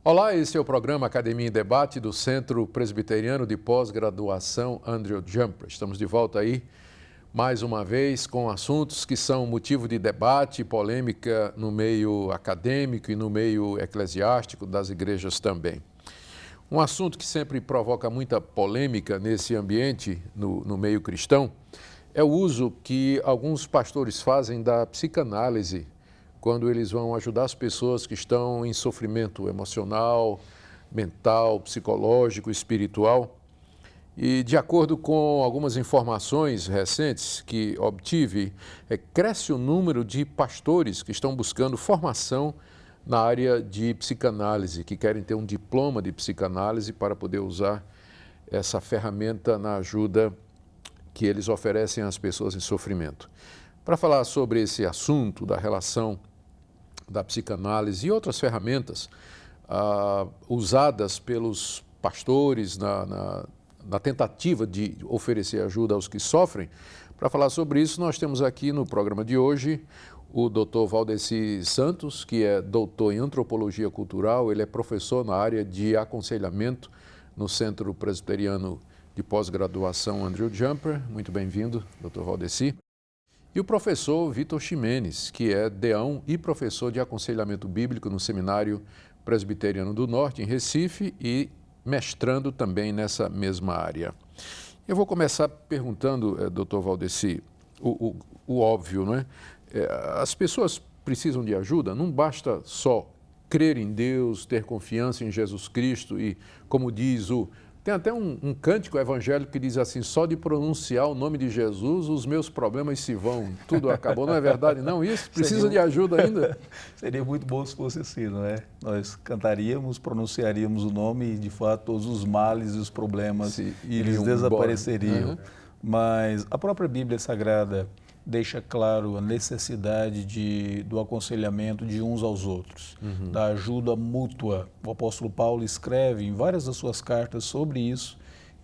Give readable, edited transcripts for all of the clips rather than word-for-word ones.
Olá, esse é o programa Academia em Debate do Centro Presbiteriano de Pós-Graduação Andrew Jumper. Estamos de volta aí, mais uma vez, com assuntos que são motivo de debate e polêmica no meio acadêmico e no meio eclesiástico das igrejas também. Um assunto que sempre provoca muita polêmica nesse ambiente, no meio cristão, é o uso que alguns pastores fazem da psicanálise quando eles vão ajudar as pessoas que estão em sofrimento emocional, mental, psicológico, espiritual. E de acordo com algumas informações recentes que obtive, cresce o número de pastores que estão buscando formação na área de psicanálise, que querem ter um diploma de psicanálise para poder usar essa ferramenta na ajuda que eles oferecem às pessoas em sofrimento. Para falar sobre esse assunto da relação da psicanálise e outras ferramentas usadas pelos pastores na tentativa de oferecer ajuda aos que sofrem. Para falar sobre isso, nós temos aqui no programa de hoje o Dr. Valdeci Santos, que é doutor em Antropologia Cultural, ele é professor na área de aconselhamento no Centro Presbiteriano de Pós-Graduação Andrew Jumper. Muito bem-vindo, Dr. Valdeci. E o professor Vitor Ximenes, que é deão e professor de aconselhamento bíblico no Seminário Presbiteriano do Norte, em Recife, e mestrando também nessa mesma área. Eu vou começar perguntando, doutor Valdeci, o óbvio, não é? As pessoas precisam de ajuda, não basta só crer em Deus, ter confiança em Jesus Cristo e, como diz tem até um cântico evangélico que diz assim: só de pronunciar o nome de Jesus, os meus problemas se vão, tudo acabou. Não é verdade, não? Isso precisa de ajuda ainda? Seria muito bom se fosse assim, não é? Nós cantaríamos, pronunciaríamos o nome e, de fato, todos os males e os problemas, eles desapareceriam. Uhum. Mas a própria Bíblia Sagrada deixa claro a necessidade do aconselhamento de uns aos outros, da ajuda mútua. O apóstolo Paulo escreve em várias das suas cartas sobre isso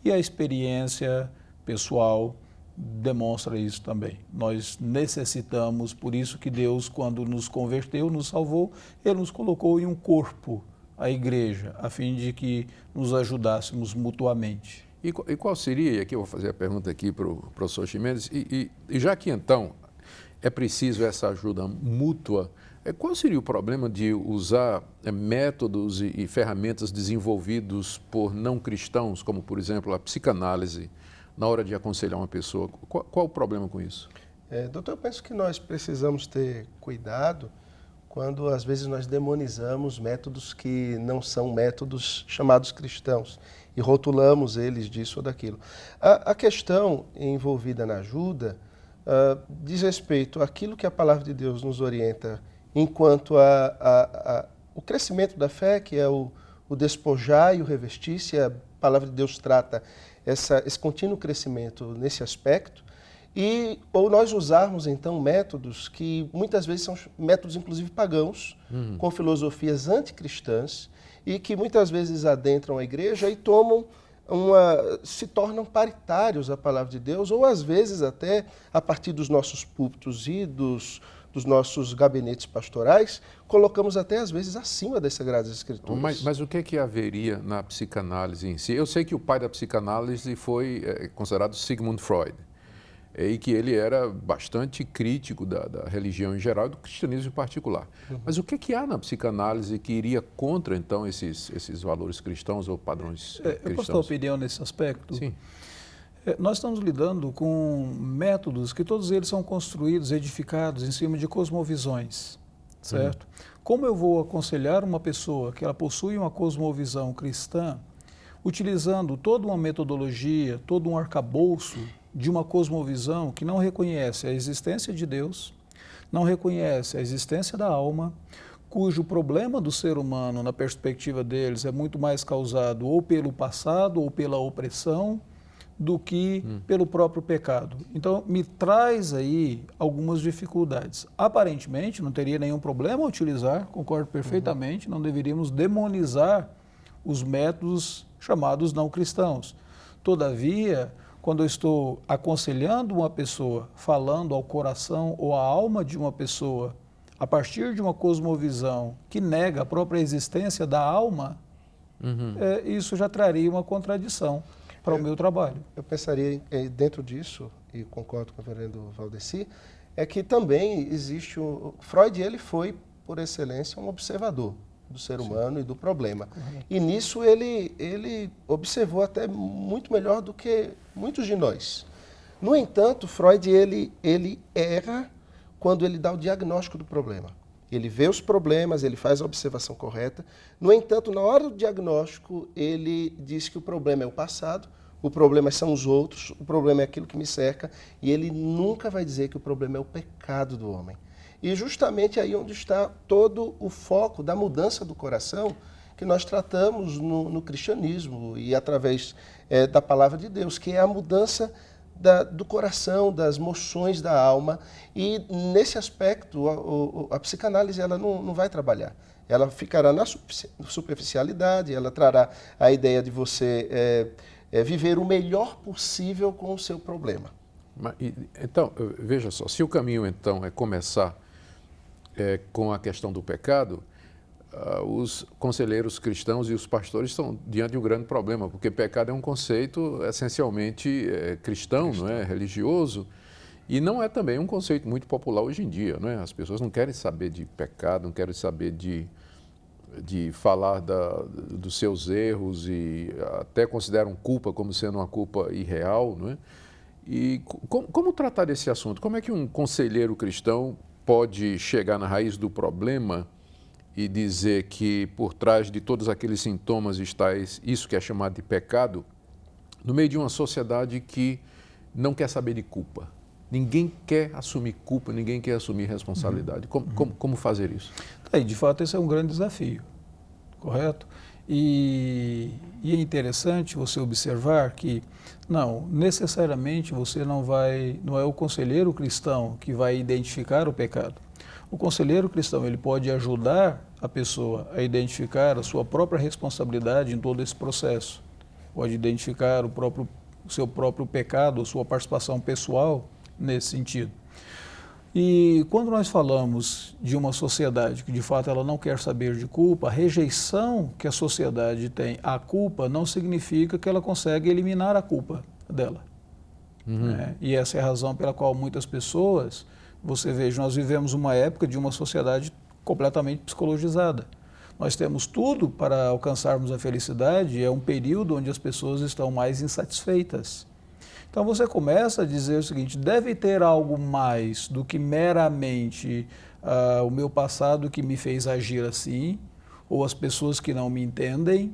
e a experiência pessoal demonstra isso também. Nós necessitamos, por isso que Deus, quando nos converteu, nos salvou, Ele nos colocou em um corpo, a igreja, a fim de que nos ajudássemos mutuamente. E qual seria, e aqui eu vou fazer a pergunta aqui para o professor Ximenes, e já que então é preciso essa ajuda mútua, qual seria o problema de usar métodos e ferramentas desenvolvidos por não cristãos, como por exemplo a psicanálise, na hora de aconselhar uma pessoa? Qual o problema com isso? Doutor, eu penso que nós precisamos ter cuidado quando às vezes nós demonizamos métodos que não são métodos chamados cristãos e rotulamos eles disso ou daquilo. A questão envolvida na ajuda diz respeito àquilo que a palavra de Deus nos orienta enquanto o crescimento da fé, que é o despojar e o revestir-se. A palavra de Deus trata esse contínuo crescimento nesse aspecto. Ou nós usarmos, então, métodos que muitas vezes são métodos, inclusive, pagãos, com filosofias anticristãs, e que muitas vezes adentram a igreja e se tornam paritários à palavra de Deus, ou às vezes até, a partir dos nossos púlpitos e dos nossos gabinetes pastorais, colocamos até às vezes acima das Sagradas Escrituras. Mas o que haveria na psicanálise em si? Eu sei que o pai da psicanálise foi considerado Sigmund Freud, e que ele era bastante crítico da religião em geral e do cristianismo em particular. Mas o que há na psicanálise que iria contra, então, esses valores cristãos ou padrões cristãos? Eu posso dar opinião nesse aspecto? Sim. Nós estamos lidando com métodos que todos eles são construídos, edificados em cima de cosmovisões, certo? Como eu vou aconselhar uma pessoa que ela possui uma cosmovisão cristã, utilizando toda uma metodologia, todo um arcabouço de uma cosmovisão que não reconhece a existência de Deus, não reconhece a existência da alma, cujo problema do ser humano, na perspectiva deles, é muito mais causado ou pelo passado ou pela opressão do que pelo próprio pecado. Então, me traz aí algumas dificuldades. Aparentemente, não teria nenhum problema utilizar, concordo perfeitamente, não deveríamos demonizar os métodos chamados não cristãos. Todavia, quando eu estou aconselhando uma pessoa, falando ao coração ou à alma de uma pessoa, a partir de uma cosmovisão que nega a própria existência da alma, isso já traria uma contradição para o meu trabalho. Eu pensaria dentro disso, e concordo com o reverendo Valdeci, é que também existe Freud, ele foi, por excelência, um observador do ser humano e do problema. E nisso ele observou até muito melhor do que muitos de nós. No entanto, Freud ele erra quando ele dá o diagnóstico do problema. Ele vê os problemas, ele faz a observação correta. No entanto, na hora do diagnóstico, ele diz que o problema é o passado, o problema são os outros, o problema é aquilo que me cerca, e ele nunca vai dizer que o problema é o pecado do homem. E justamente aí onde está todo o foco da mudança do coração que nós tratamos no cristianismo e através da palavra de Deus, que é a mudança do coração, das moções da alma. E nesse aspecto a psicanálise ela não vai trabalhar. Ela ficará na superficialidade, ela trará a ideia de você viver o melhor possível com o seu problema. Então, veja só, se o caminho então é começar com a questão do pecado, os conselheiros cristãos e os pastores estão diante de um grande problema, porque pecado é um conceito essencialmente cristão, não é? Religioso, e não é também um conceito muito popular hoje em dia, não é? As pessoas não querem saber de pecado, não querem saber de falar dos seus erros e até consideram culpa como sendo uma culpa irreal, não é? E como tratar desse assunto? Como é que um conselheiro cristão pode chegar na raiz do problema e dizer que por trás de todos aqueles sintomas está isso que é chamado de pecado, no meio de uma sociedade que não quer saber de culpa? Ninguém quer assumir culpa, ninguém quer assumir responsabilidade. Como fazer isso? De fato, esse é um grande desafio, correto? E é interessante você observar que, não necessariamente não é o conselheiro cristão que vai identificar o pecado. O conselheiro cristão, ele pode ajudar a pessoa a identificar a sua própria responsabilidade em todo esse processo. Pode identificar o seu próprio pecado, a sua participação pessoal nesse sentido. E quando nós falamos de uma sociedade que de fato ela não quer saber de culpa, a rejeição que a sociedade tem à culpa não significa que ela consegue eliminar a culpa dela. E essa é a razão pela qual muitas pessoas, você veja, nós vivemos uma época de uma sociedade completamente psicologizada. Nós temos tudo para alcançarmos a felicidade, é um período onde as pessoas estão mais insatisfeitas. Então você começa a dizer o seguinte, deve ter algo mais do que meramente o meu passado que me fez agir assim, ou as pessoas que não me entendem,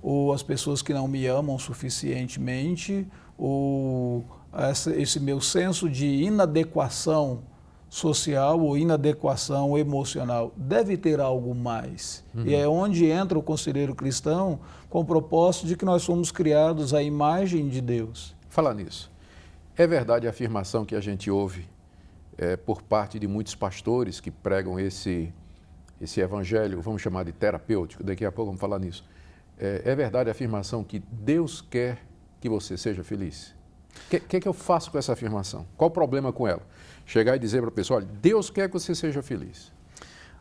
ou as pessoas que não me amam suficientemente, ou esse meu senso de inadequação social ou inadequação emocional. Deve ter algo mais. E é onde entra o conselheiro cristão com o propósito de que nós somos criados à imagem de Deus. Falar nisso, é verdade a afirmação que a gente ouve por parte de muitos pastores que pregam esse evangelho, vamos chamar de terapêutico, daqui a pouco vamos falar nisso. É verdade a afirmação que Deus quer que você seja feliz? O que eu faço com essa afirmação? Qual o problema com ela? Chegar e dizer para a pessoa, olha, Deus quer que você seja feliz.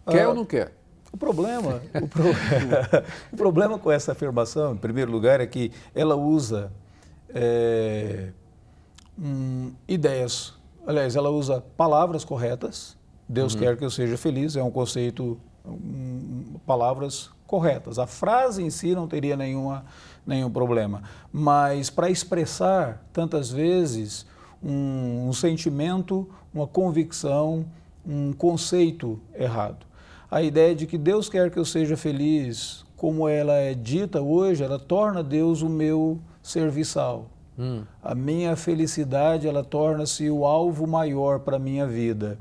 Quer ou não quer? O problema com essa afirmação, em primeiro lugar, é que ela usa ideias, aliás, ela usa palavras corretas. Deus quer que eu seja feliz, é um conceito, palavras corretas. A frase em si não teria nenhum problema, mas para expressar tantas vezes um sentimento, uma convicção, um conceito errado. A ideia de que Deus quer que eu seja feliz, como ela é dita hoje, ela torna Deus o meu serviçal. A minha felicidade, ela torna-se o alvo maior para a minha vida.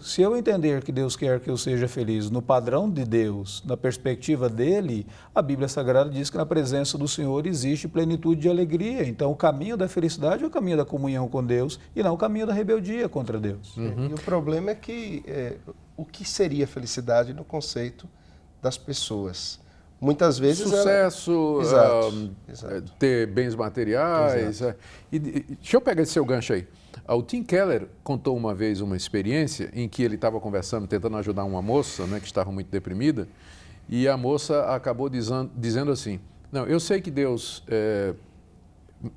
Se eu entender que Deus quer que eu seja feliz no padrão de Deus, na perspectiva dele, a Bíblia Sagrada diz que na presença do Senhor existe plenitude de alegria. Então o caminho da felicidade é o caminho da comunhão com Deus e não o caminho da rebeldia contra Deus. E o problema é que o que seria felicidade no conceito das pessoas? Muitas vezes sucesso, exato. ter bens materiais. Deixa eu pegar esse seu gancho aí. O Tim Keller contou uma vez uma experiência em que ele estava conversando, tentando ajudar uma moça, né, que estava muito deprimida, e a moça acabou dizendo assim, não, eu sei que Deus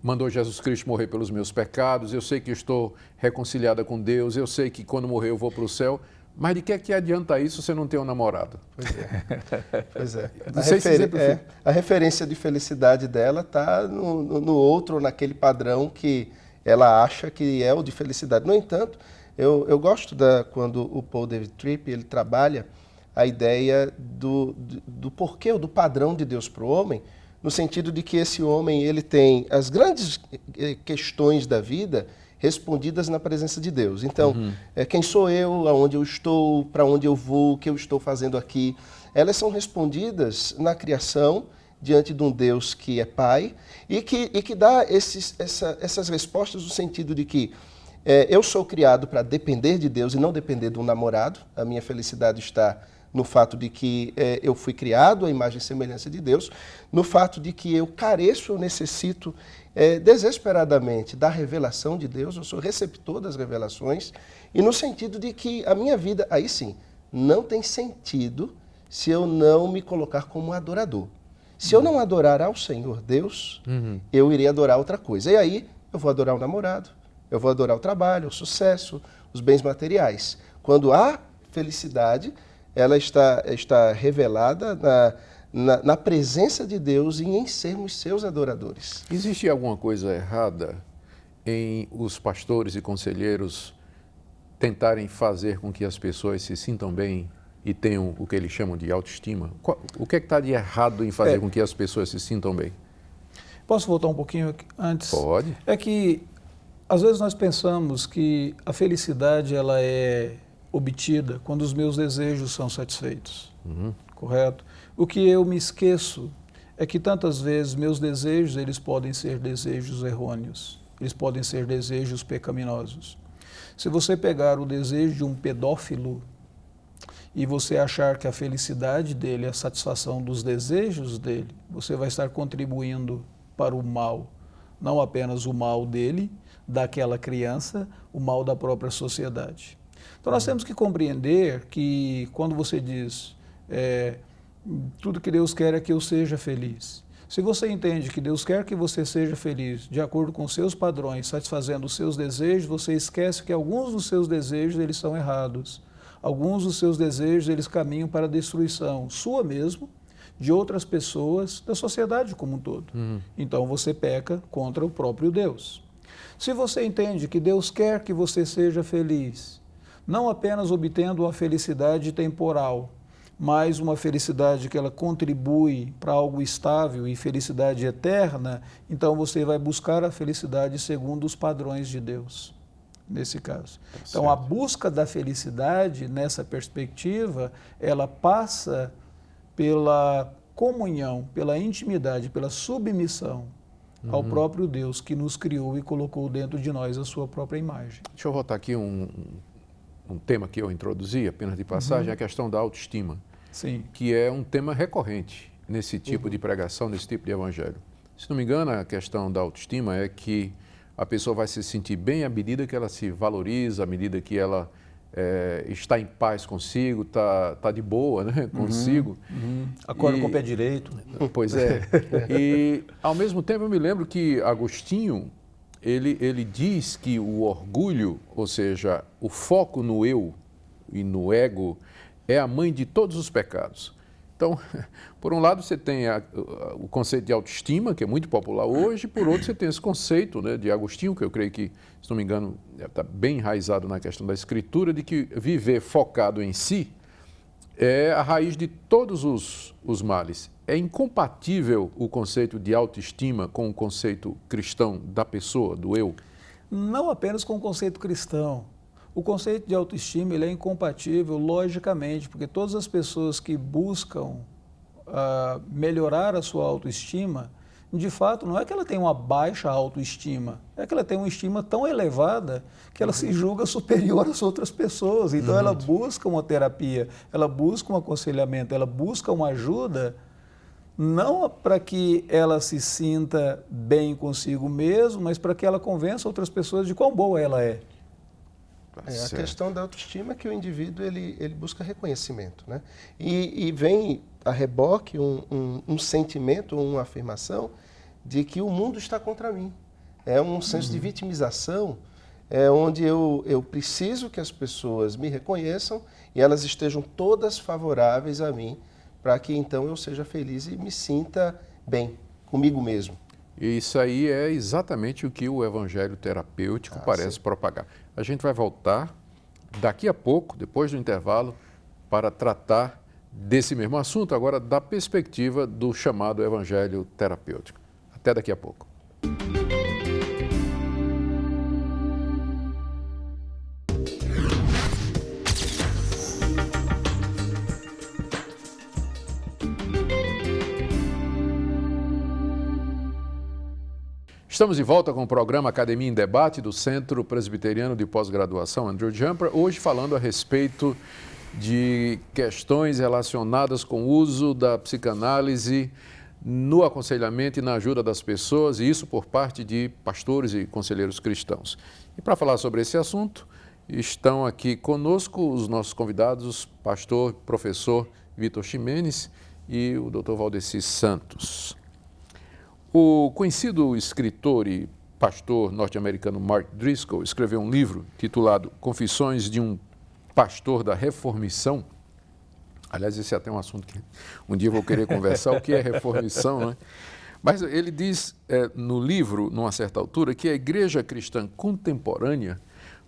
mandou Jesus Cristo morrer pelos meus pecados, eu sei que estou reconciliada com Deus, eu sei que quando morrer eu vou para o céu, mas de que adianta isso se você não tem um namorado? Pois é. A referência de felicidade dela está no outro, naquele padrão que ela acha que é o de felicidade. No entanto, eu gosto quando o Paul David Tripp ele trabalha a ideia do porquê ou do padrão de Deus para o homem, no sentido de que esse homem ele tem as grandes questões da vida respondidas na presença de Deus. Então, quem sou eu, aonde eu estou, para onde eu vou, o que eu estou fazendo aqui, elas são respondidas na criação, diante de um Deus que é Pai, e que dá essas respostas no sentido de que eu sou criado para depender de Deus e não depender de um namorado. A minha felicidade está no fato de que eu fui criado à imagem e semelhança de Deus, no fato de que eu careço, eu necessito desesperadamente da revelação de Deus, eu sou receptor das revelações, e no sentido de que a minha vida, aí sim, não tem sentido se eu não me colocar como adorador. Se eu não adorar ao Senhor Deus, eu irei adorar outra coisa. E aí eu vou adorar o namorado, eu vou adorar o trabalho, o sucesso, os bens materiais. Quando há felicidade, ela está revelada na presença de Deus e em sermos seus adoradores. Existe alguma coisa errada em os pastores e conselheiros tentarem fazer com que as pessoas se sintam bem e tenham o que eles chamam de autoestima? O que é que está de errado em fazer com que as pessoas se sintam bem? Posso voltar um pouquinho antes? Pode. É que, às vezes, nós pensamos que a felicidade ela é obtida quando os meus desejos são satisfeitos, correto? O que eu me esqueço é que, tantas vezes, meus desejos eles podem ser desejos errôneos, eles podem ser desejos pecaminosos. Se você pegar o desejo de um pedófilo e você achar que a felicidade dele é a satisfação dos desejos dele, você vai estar contribuindo para o mal. Não apenas o mal dele, daquela criança, o mal da própria sociedade. Então nós temos que compreender que quando você diz tudo que Deus quer é que eu seja feliz. Se você entende que Deus quer que você seja feliz de acordo com seus padrões, satisfazendo os seus desejos, você esquece que alguns dos seus desejos eles são errados. Alguns dos seus desejos, eles caminham para a destruição sua mesmo, de outras pessoas, da sociedade como um todo. Então você peca contra o próprio Deus. Se você entende que Deus quer que você seja feliz, não apenas obtendo uma felicidade temporal, mas uma felicidade que ela contribui para algo estável e felicidade eterna, então você vai buscar a felicidade segundo os padrões de Deus. Nesse caso. Então, a busca da felicidade, nessa perspectiva, ela passa pela comunhão, pela intimidade, pela submissão ao próprio Deus que nos criou e colocou dentro de nós a sua própria imagem. Deixa eu voltar aqui um tema que eu introduzi, apenas de passagem, a questão da autoestima. Sim. Que é um tema recorrente nesse tipo de pregação, nesse tipo de evangelho. Se não me engano, a questão da autoestima é que a pessoa vai se sentir bem à medida que ela se valoriza, à medida que ela está em paz consigo, está de boa, né, consigo. Acorda com o pé direito. Pois é. E, ao mesmo tempo, eu me lembro que Agostinho, ele diz que o orgulho, ou seja, o foco no eu e no ego, é a mãe de todos os pecados. Então, por um lado, você tem o conceito de autoestima, que é muito popular hoje, por outro, você tem esse conceito, né, de Agostinho, que eu creio que, se não me engano, está bem enraizado na questão da escritura, de que viver focado em si é a raiz de todos os males. É incompatível o conceito de autoestima com o conceito cristão da pessoa, do eu? Não apenas com o conceito cristão. O conceito de autoestima ele é incompatível, logicamente, porque todas as pessoas que buscam melhorar a sua autoestima, de fato, não é que ela tenha uma baixa autoestima, é que ela tem uma estima tão elevada que ela se julga superior às outras pessoas. Então, ela busca uma terapia, ela busca um aconselhamento, ela busca uma ajuda não para que ela se sinta bem consigo mesmo, mas para que ela convença outras pessoas de quão boa ela é. A questão da autoestima é que o indivíduo ele busca reconhecimento, né? E vem a reboque um sentimento, uma afirmação de que o mundo está contra mim. É um senso de vitimização, onde eu preciso que as pessoas me reconheçam e elas estejam todas favoráveis a mim, para que então eu seja feliz e me sinta bem comigo mesmo. E isso aí é exatamente o que o evangelho terapêutico parece propagar. A gente vai voltar daqui a pouco, depois do intervalo, para tratar desse mesmo assunto, agora da perspectiva do chamado evangelho terapêutico. Até daqui a pouco. Estamos de volta com o programa Academia em Debate do Centro Presbiteriano de Pós-Graduação Andrew Jumper, hoje falando a respeito de questões relacionadas com o uso da psicanálise no aconselhamento e na ajuda das pessoas, e isso por parte de pastores e conselheiros cristãos. E para falar sobre esse assunto, estão aqui conosco os nossos convidados, pastor, professor Vitor Ximenes e o Dr. Valdeci Santos. O conhecido escritor e pastor norte-americano Mark Driscoll escreveu um livro titulado Confissões de um Pastor da Reformição. Aliás, esse é até um assunto que um dia eu vou querer conversar, o que é reformição, né? Mas ele diz no livro, numa certa altura, que a igreja cristã contemporânea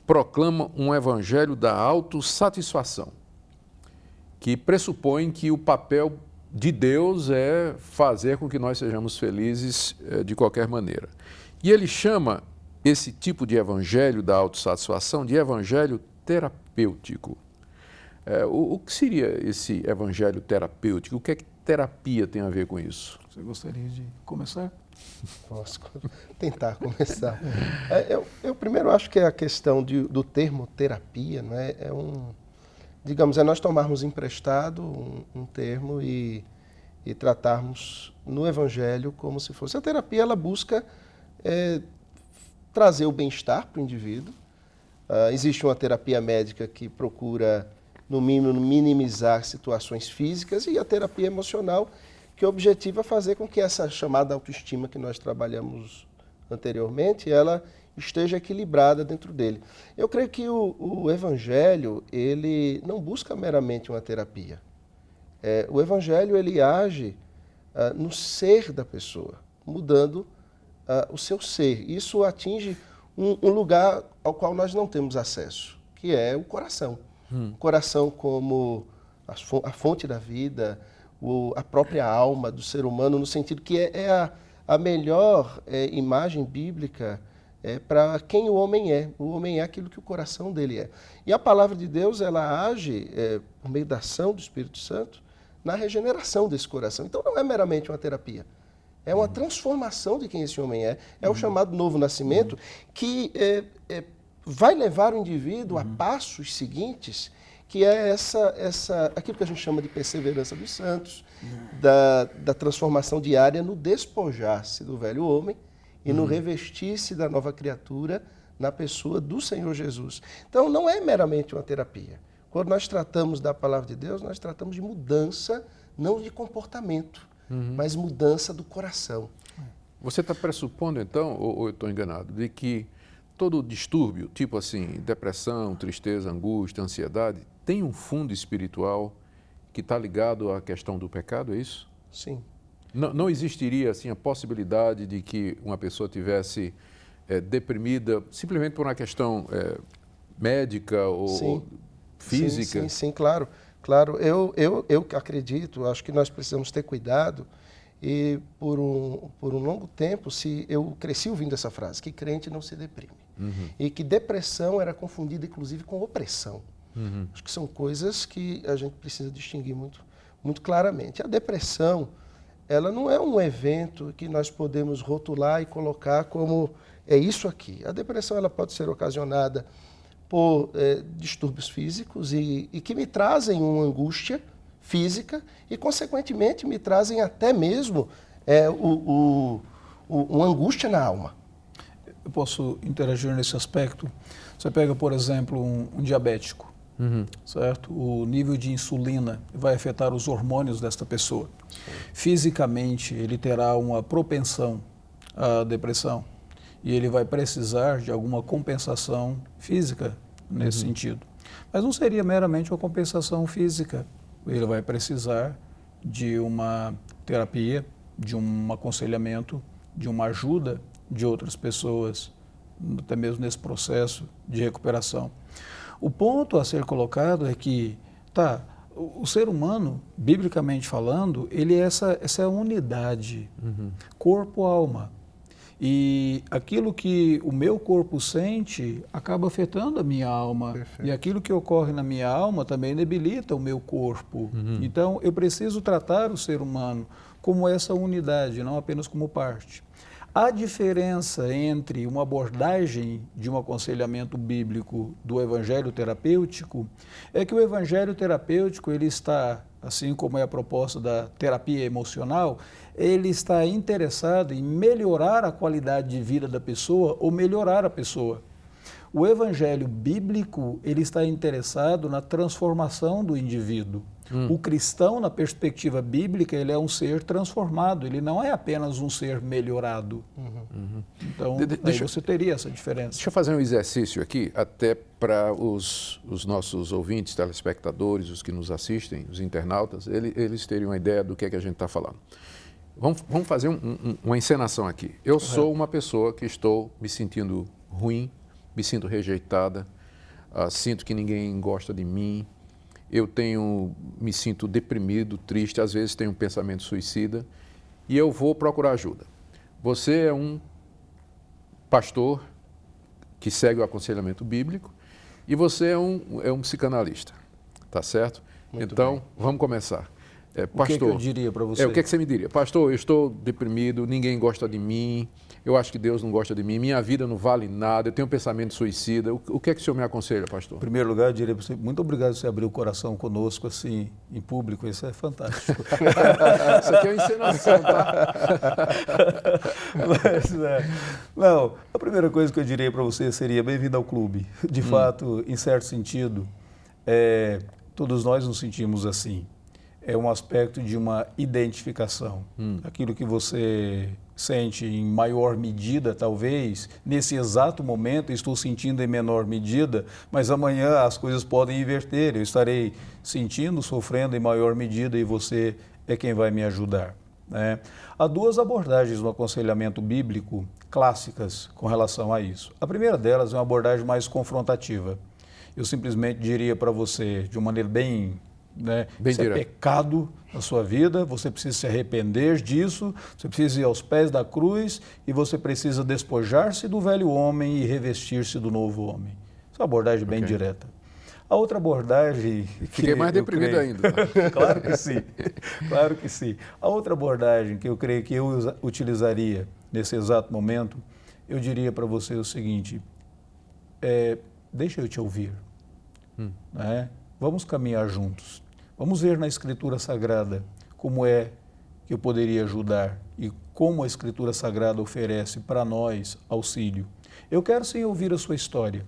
proclama um evangelho da autossatisfação, que pressupõe que o papel de Deus é fazer com que nós sejamos felizes de qualquer maneira. E ele chama esse tipo de evangelho da autossatisfação de evangelho terapêutico. O que seria esse evangelho terapêutico? O que é que terapia tem a ver com isso? Você gostaria de começar? Posso tentar começar. Eu primeiro acho que a questão do termo terapia, não é? Digamos, nós tomarmos emprestado um termo e tratarmos no Evangelho como se fosse. A terapia, ela busca trazer o bem-estar para o indivíduo. Existe uma terapia médica que procura, no mínimo, minimizar situações físicas, e a terapia emocional, que objetiva fazer com que essa chamada autoestima que nós trabalhamos anteriormente, ela esteja equilibrada dentro dele. Eu creio que o Evangelho, ele não busca meramente uma terapia. O Evangelho, ele age no ser da pessoa, mudando o seu ser. Isso atinge um lugar ao qual nós não temos acesso, que é o coração. O coração como a fonte da vida, a própria alma do ser humano, no sentido que é a melhor imagem bíblica para quem o homem é. O homem é aquilo que o coração dele é. E a palavra de Deus, ela age por meio da ação do Espírito Santo na regeneração desse coração. Então não é meramente uma terapia. É uma transformação de quem esse homem é. É o chamado novo nascimento que vai levar o indivíduo a passos seguintes, que é aquilo que a gente chama de perseverança dos santos, da transformação diária no despojar-se do velho homem e no revestir-se da nova criatura na pessoa do Senhor Jesus. Então, não é meramente uma terapia. Quando nós tratamos da palavra de Deus, nós tratamos de mudança, não de comportamento, mas mudança do coração. Você está pressupondo, então, ou eu estou enganado, de que todo distúrbio, tipo assim, depressão, tristeza, angústia, ansiedade, tem um fundo espiritual que está ligado à questão do pecado, é isso? Sim. Não existiria assim a possibilidade de que uma pessoa tivesse deprimida simplesmente por uma questão médica ou física? Sim, claro. Claro, eu acredito, acho que nós precisamos ter cuidado, e por um longo tempo eu cresci ouvindo essa frase, que crente não se deprime. E que depressão era confundida inclusive com opressão. Acho que são coisas que a gente precisa distinguir muito, muito claramente. A depressão, ela não é um evento que nós podemos rotular e colocar como é isso aqui. A depressão, ela pode ser ocasionada por distúrbios físicos e que me trazem uma angústia física e, consequentemente, me trazem até mesmo uma angústia na alma. Eu posso interagir nesse aspecto. Você pega, por exemplo, um diabético, certo? O nível de insulina vai afetar os hormônios desta pessoa. Fisicamente, ele terá uma propensão à depressão e ele vai precisar de alguma compensação física nesse sentido. Mas não seria meramente uma compensação física. Ele vai precisar de uma terapia, de um aconselhamento, de uma ajuda de outras pessoas, até mesmo nesse processo de recuperação. O ponto a ser colocado é que, o ser humano, biblicamente falando, ele é essa unidade, corpo-alma. E aquilo que o meu corpo sente acaba afetando a minha alma. Perfeito. E aquilo que ocorre na minha alma também debilita o meu corpo. Então, eu preciso tratar o ser humano como essa unidade, não apenas como parte. A diferença entre uma abordagem de um aconselhamento bíblico do evangelho terapêutico é que o evangelho terapêutico, ele está, assim como é a proposta da terapia emocional, ele está interessado em melhorar a qualidade de vida da pessoa ou melhorar a pessoa. O evangelho bíblico, ele está interessado na transformação do indivíduo. O cristão, na perspectiva bíblica, ele é um ser transformado, ele não é apenas um ser melhorado. Então, aí você teria essa diferença. Deixa eu fazer um exercício aqui, até para os nossos ouvintes, telespectadores, os que nos assistem, os internautas, eles terem uma ideia do que é que a gente está falando. Vamos fazer uma encenação aqui. Eu sou uma pessoa que estou me sentindo ruim, me sinto rejeitada, sinto que ninguém gosta de mim, me sinto deprimido, triste, às vezes tenho um pensamento suicida e eu vou procurar ajuda. Você é um pastor que segue o aconselhamento bíblico e você é um psicanalista, tá certo? Muito então, bem. Vamos começar. Pastor, o que eu diria para você? O que você me diria? Pastor, eu estou deprimido, ninguém gosta de mim, eu acho que Deus não gosta de mim, minha vida não vale nada, eu tenho um pensamento suicida. O que é que o senhor me aconselha, pastor? Em primeiro lugar, eu diria para você, muito obrigado por você abrir o coração conosco assim, em público, isso é fantástico. Isso aqui é uma encenação, tá? Não, a primeira coisa que eu diria para você seria bem-vindo ao clube. De fato, em certo sentido, todos nós nos sentimos assim. É um aspecto de uma identificação. Aquilo que você sente em maior medida, talvez, nesse exato momento estou sentindo em menor medida, mas amanhã as coisas podem inverter, eu estarei sentindo, sofrendo em maior medida e você é quem vai me ajudar, né? Há duas abordagens no aconselhamento bíblico clássicas com relação a isso. A primeira delas é uma abordagem mais confrontativa. Eu simplesmente diria para você, de uma maneira bem isso é pecado na sua vida, você precisa se arrepender disso, você precisa ir aos pés da cruz e você precisa despojar-se do velho homem e revestir-se do novo homem. Essa é uma abordagem bem direta. A outra abordagem... Fiquei mais deprimido ainda. Claro que sim, claro que sim. A outra abordagem que eu creio que eu utilizaria nesse exato momento, eu diria para você o seguinte, deixa eu te ouvir, né? Vamos caminhar juntos. Vamos ver na Escritura Sagrada como é que eu poderia ajudar e como a Escritura Sagrada oferece para nós auxílio. Eu quero sim ouvir a sua história.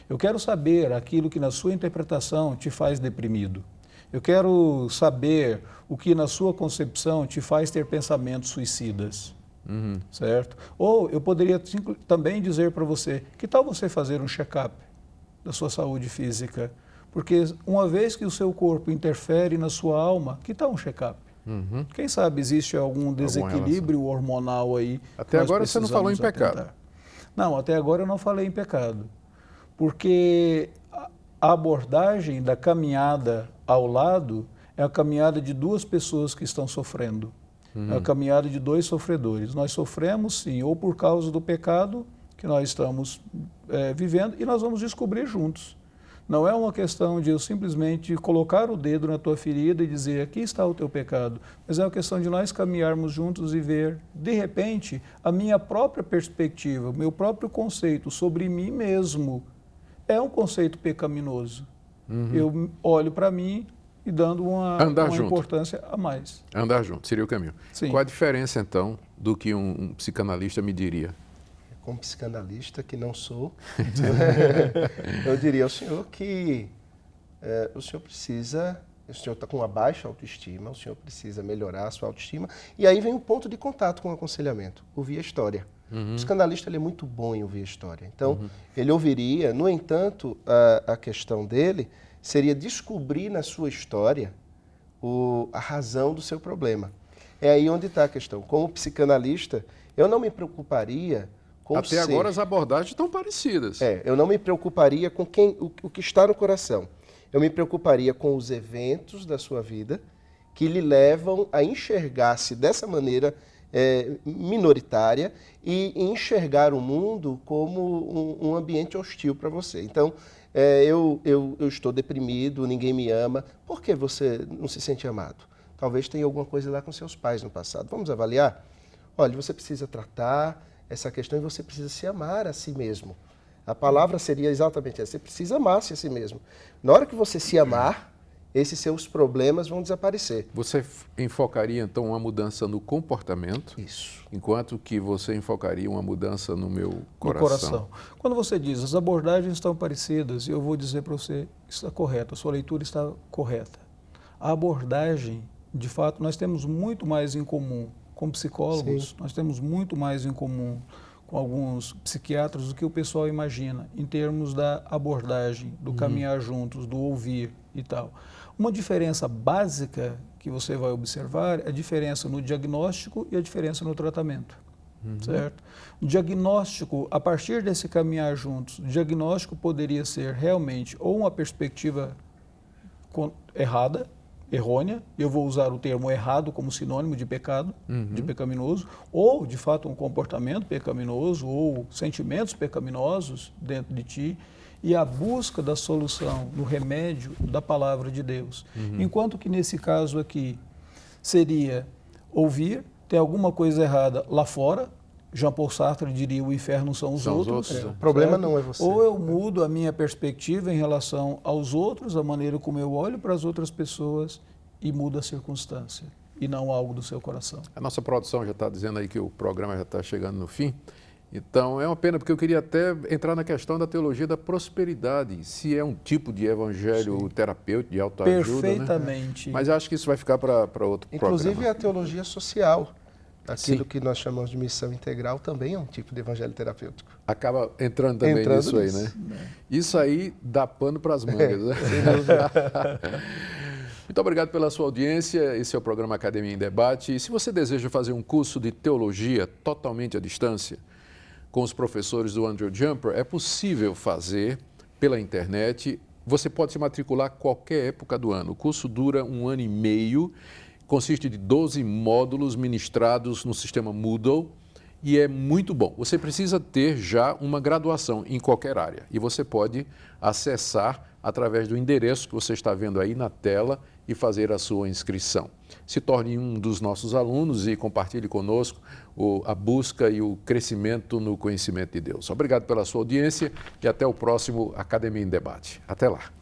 Eu quero saber aquilo que na sua interpretação te faz deprimido. Eu quero saber o que na sua concepção te faz ter pensamentos suicidas. Certo? Ou eu poderia também dizer para você, que tal você fazer um check-up da sua saúde física? Porque uma vez que o seu corpo interfere na sua alma, que tal um check-up? Quem sabe existe algum desequilíbrio hormonal aí. Até agora você não falou em pecado. Não, até agora eu não falei em pecado. Porque a abordagem da caminhada ao lado é a caminhada de duas pessoas que estão sofrendo. É a caminhada de dois sofredores. Nós sofremos, sim, ou por causa do pecado que nós estamos vivendo e nós vamos descobrir juntos. Não é uma questão de eu simplesmente colocar o dedo na tua ferida e dizer, aqui está o teu pecado, mas é uma questão de nós caminharmos juntos e ver, de repente, a minha própria perspectiva, o meu próprio conceito sobre mim mesmo é um conceito pecaminoso. Eu olho para mim e dando uma importância a mais. Andar junto, seria o caminho. Sim. Qual a diferença, então, do que um psicanalista me diria? Como psicanalista, que não sou, eu diria ao senhor que o senhor está com uma baixa autoestima, o senhor precisa melhorar a sua autoestima, e aí vem um ponto de contato com o aconselhamento, ouvir a história. O psicanalista ele é muito bom em ouvir a história, então ele ouviria, no entanto, a questão dele seria descobrir na sua história a razão do seu problema. É aí onde está a questão. Como psicanalista, eu não me preocuparia com Até agora as abordagens estão parecidas. Eu não me preocuparia com o que está no coração. Eu me preocuparia com os eventos da sua vida que lhe levam a enxergar-se dessa maneira minoritária e enxergar o mundo como um ambiente hostil para você. Então, eu estou deprimido, ninguém me ama. Por que você não se sente amado? Talvez tenha alguma coisa lá com seus pais no passado. Vamos avaliar? Olha, você precisa tratar essa questão e você precisa se amar a si mesmo. A palavra seria exatamente essa, você precisa amar-se a si mesmo. Na hora que você se amar, esses seus problemas vão desaparecer. Você enfocaria, então, uma mudança no comportamento? Isso. Enquanto que você enfocaria uma mudança no meu coração? No coração. Quando você diz, as abordagens estão parecidas, eu vou dizer para você, está correto, a sua leitura está correta. A abordagem, de fato, nós temos muito mais em comum com psicólogos, sim, nós temos muito mais em comum com alguns psiquiatras do que o pessoal imagina, em termos da abordagem, do caminhar juntos, do ouvir e tal. Uma diferença básica que você vai observar é a diferença no diagnóstico e a diferença no tratamento, certo? O diagnóstico, a partir desse caminhar juntos, o diagnóstico poderia ser realmente ou uma perspectiva errada, errônea, eu vou usar o termo errado como sinônimo de pecado, de pecaminoso, ou, de fato, um comportamento pecaminoso ou sentimentos pecaminosos dentro de ti, e a busca da solução no remédio da palavra de Deus. Enquanto que, nesse caso aqui, seria ouvir, tem alguma coisa errada lá fora, Jean-Paul Sartre diria, o inferno são os outros. O problema não é você. Ou eu mudo a minha perspectiva em relação aos outros, a maneira como eu olho para as outras pessoas e mudo a circunstância, e não algo do seu coração. A nossa produção já está dizendo aí que o programa já está chegando no fim. Então, é uma pena, porque eu queria até entrar na questão da teologia da prosperidade, se é um tipo de evangelho terapêutico, de autoajuda. Perfeitamente. Né? Mas acho que isso vai ficar para outro Inclusive, programa. A teologia social. Aquilo que nós chamamos de missão integral também é um tipo de evangelho terapêutico. Acaba entrando também nisso aí, né? Isso aí dá pano para as mangas, né? Muito obrigado pela sua audiência. Esse é o programa Academia em Debate. E se você deseja fazer um curso de teologia totalmente à distância, com os professores do Andrew Jumper, é possível fazer pela internet. Você pode se matricular a qualquer época do ano. O curso dura 1 ano e meio. Consiste de 12 módulos ministrados no sistema Moodle e é muito bom. Você precisa ter já uma graduação em qualquer área e você pode acessar através do endereço que você está vendo aí na tela e fazer a sua inscrição. Se torne um dos nossos alunos e compartilhe conosco a busca e o crescimento no conhecimento de Deus. Obrigado pela sua audiência e até o próximo Academia em Debate. Até lá.